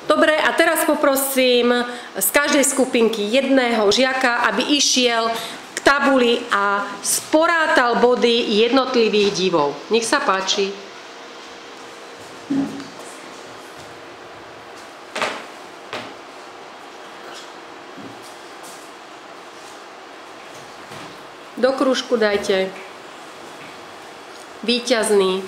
Dobre, a teraz poprosím z každej skupinky jedného žiaka, aby išiel k tabuli a sporátal body jednotlivých divov. Nech sa páči. Do krúžku dajte víťazný.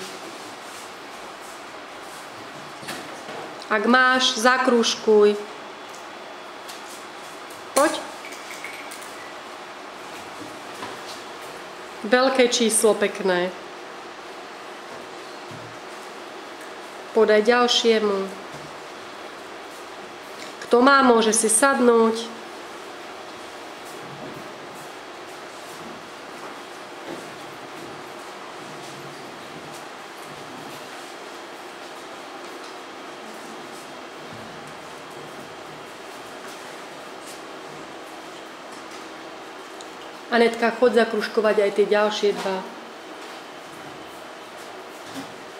Ak máš, zakrúžkuj. Poď. Veľké číslo, pekné. Podaj ďalšiemu. Kto má, môže si sadnúť. Anetka, choď zakružkovať aj tie ďalšie dva.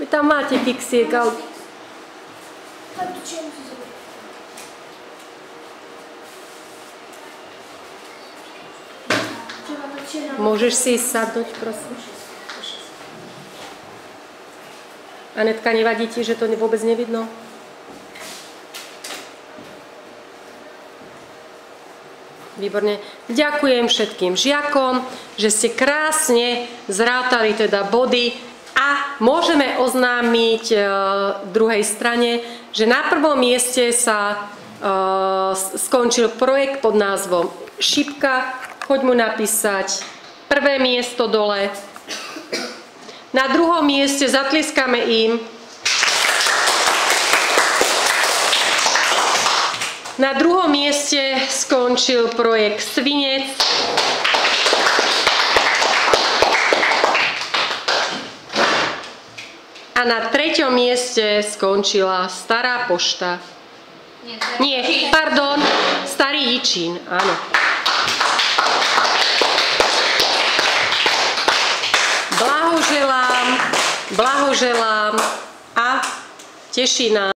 Vy tam máte fixiek, ale... Môžeš si sadnúť, prosím. Anetka, nevadí ti, že to vôbec nevidno? Výborne. Ďakujem všetkým žiakom, že ste krásne zrátali teda body a môžeme oznámiť druhej strane, že na prvom mieste sa skončil projekt pod názvom Šipka. Choď mu napísať prvé miesto dole. Na druhom mieste zatlieskame im. Na druhom mieste skončil projekt Svinec. A na treťom mieste skončila Stará pošta. Nie, pardon, Starý Jičín, áno. Blahoželám a teší nás.